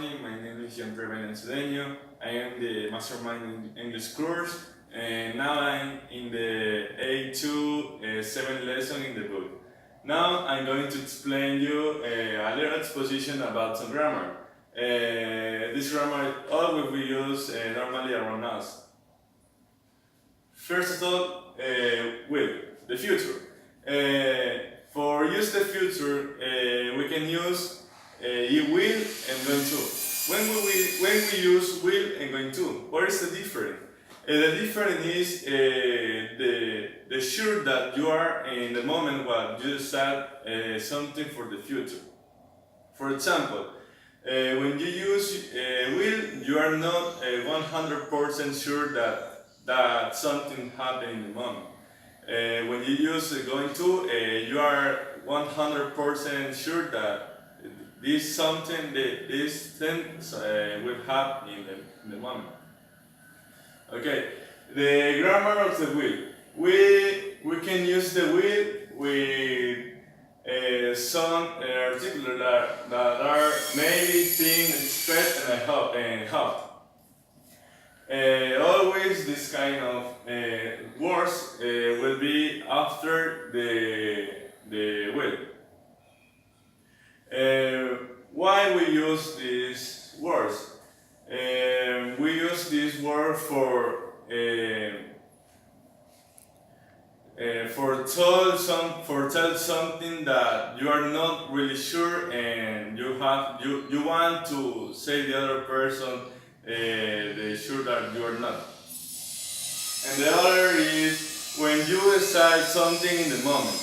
My name is John Cedeño. I am the mastermind in English course, and now I'm in the A2 7 lesson in the book. Now I'm going to explain you a little exposition about some grammar. This grammar always we use normally around us. First of all, will, the future. For use the future, we can use you will and going to. When we use will and going to, what is the difference? The difference is the sure that you are in the moment while you said something for the future. For example, when you use will, you are not 100% sure that something happened in the moment. When you use going to, you are 100% sure that this something, this thing will happen in the moment. Okay, the grammar of the will. We can use the will with some articles that are maybe, think, expect, and hope. Always this kind of words will be after the will. Why we use these words? We use this word for tell something that you are not really sure, and you want to say the other person the sure that you are not. And the other is when you decide something in the moment.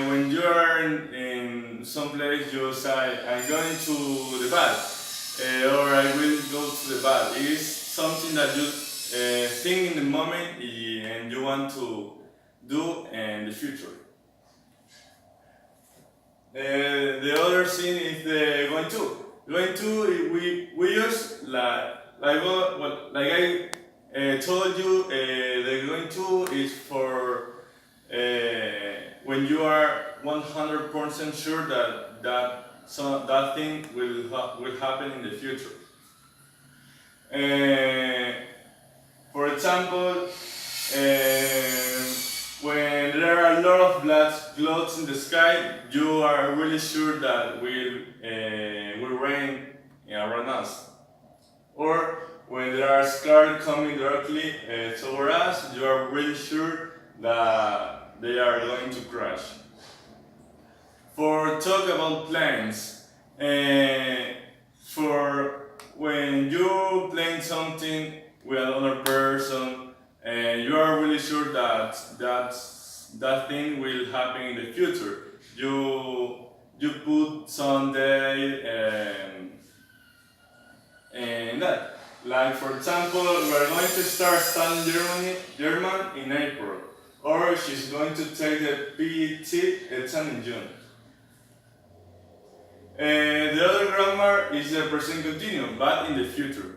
When you are in some place, you say, I'm going to the bath, or I will go to the bath. It's something that you think in the moment and you want to do in the future. The other thing is the going to. Going to, we use like I told you, the going to is for when you are 100% sure that thing will happen in the future. For example, when there are a lot of black clouds in the sky, you are really sure that will rain around us. Or when there are stars coming directly toward us, you are really sure that they are going to crash. For talk about plans, for when you plan something with another person, and you are really sure that thing will happen in the future, you put Sunday and that. Like for example, we are going to start studying German in April, or she's going to take the PET exam in June. The other grammar is the present continuous, but in the future.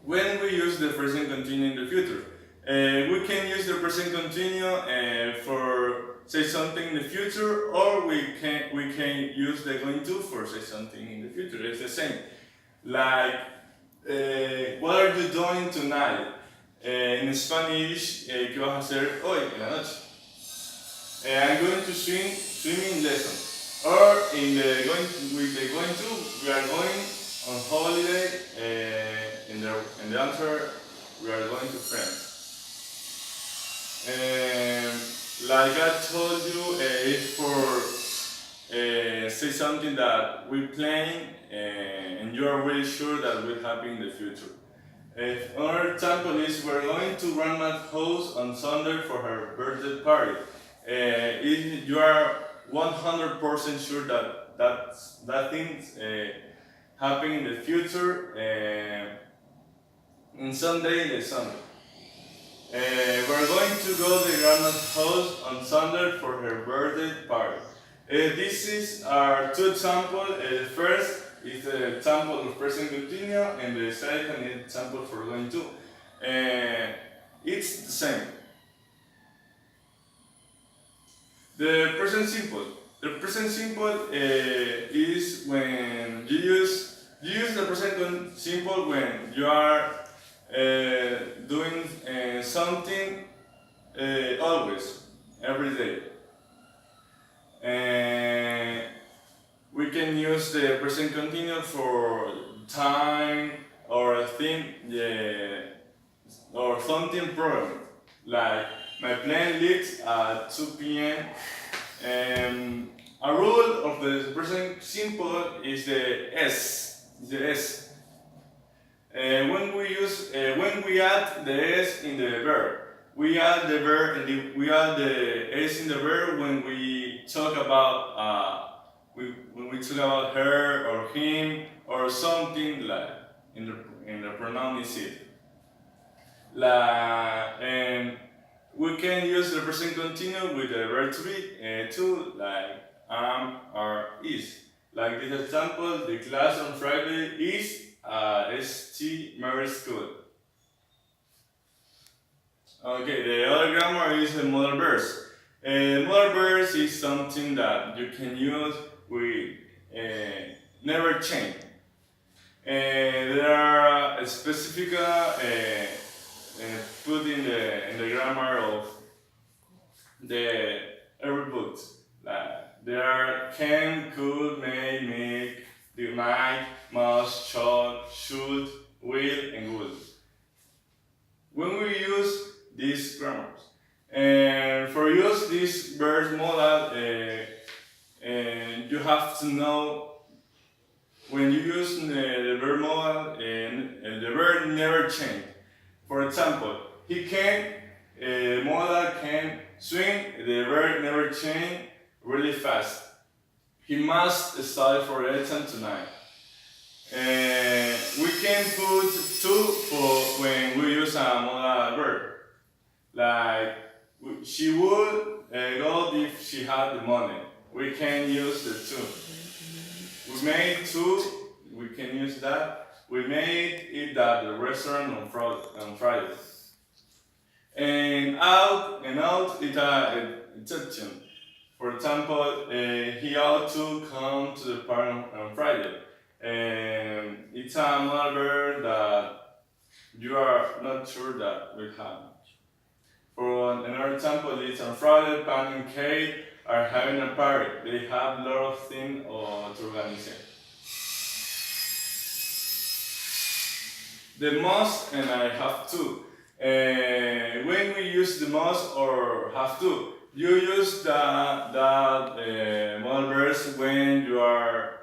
When we use the present continuous in the future, we can use the present continuous for say something in the future, or we can use the going to for say something in the future. It's the same. Like, what are you doing tonight? In Spanish, ¿qué vas a hacer hoy en la noche? I'm going to swimming lesson. Or with the going to, we are going on holiday. In the answer, we are going to France. Like I told you, it's for say something that we plan and you are really sure that will happen in the future. Another example is we're going to grandma's house on Sunday for her birthday party. If you are 100% sure that things happen in the future, on Sunday. We're going to go to grandma's house on Sunday for her birthday party. This is our two examples. First is the example of present continuous, and the second is example for going to. It's the same. The present simple. The present simple is when you use the simple when you are doing something always, every day. And we can use the present continuous for time or thing, or something program. Like my plane leaves at 2 p.m. And a rule of the present simple is the S. The S. When we add the S in the verb, we add the verb and we add the S in the verb when we talk about when we talk about her or him or something like in the pronoun is it. And we can use the present continuous with the verb to be too, like am or is. Like this example, the class on Friday is St. Mary's School. Okay, the other grammar is the modal verbs. Modal verbs is something that you can use with never change. There are specific put in the grammar of the every book. Like there are can, could, may, make, might, must, should, will, and would. When we use these grammars, and for use this verb modal, and you have to know when you use the verb modal, and the verb never change. For example, he can, modal can swing, the verb never change really fast. He must study for the exam tonight. We can put to for when we use a modal verb. Like, she would go if she had the money. We can use the to. We made to, we can use that. We made it at the restaurant on Friday. And out is an exception. For example, he ought to come to the party on Friday. And it's a modal verb that you are not sure that will happen. For another example, it's on Friday, Pan and Kate are having a party. They have a lot of things to organize. The must and I have to. When we use the must or have to, you use that modal verbs when you are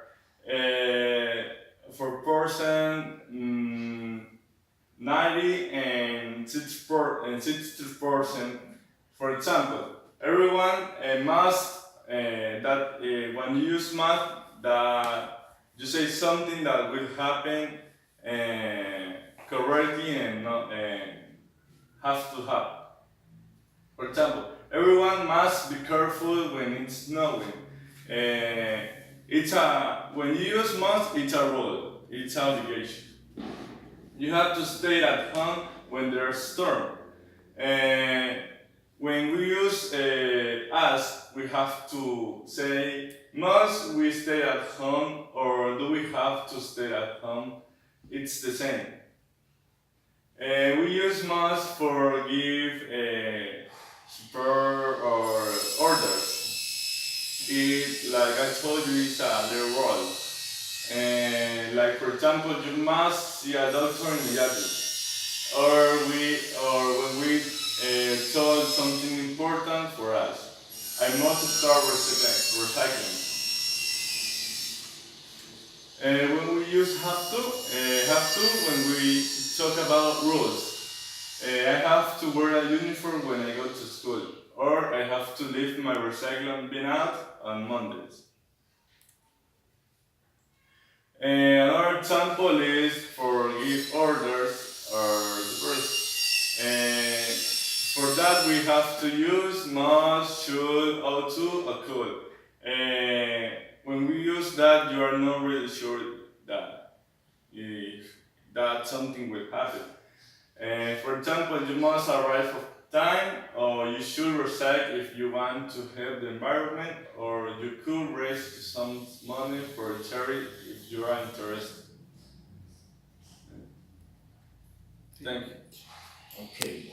for person 90 and 60%. For example, everyone must that when you use must, that you say something that will happen correctly and not have to happen. For example, everyone must be careful when it's snowing. When you use must, it's a rule, it's an obligation. You have to stay at home when there's storm. When we use ask, we have to say, must we stay at home or do we have to stay at home? It's the same. We use must for give spur or orders. It, like I told you, is a little role. Like for example, you must see a doctor immediately. Or when we told something important for us. I must start recycling. When we use have to when we talk about rules. I have to wear a uniform when I go to school, or I have to leave my recycling bin out on Mondays. Another example is for give orders or for that we have to use must, should, ought to, or could. When we use that, you are not really sure that that something will happen. For example, you must arrive on time, or you should recycle if you want to help the environment, or you could raise some money for a charity if you are interested. Thank you. Okay.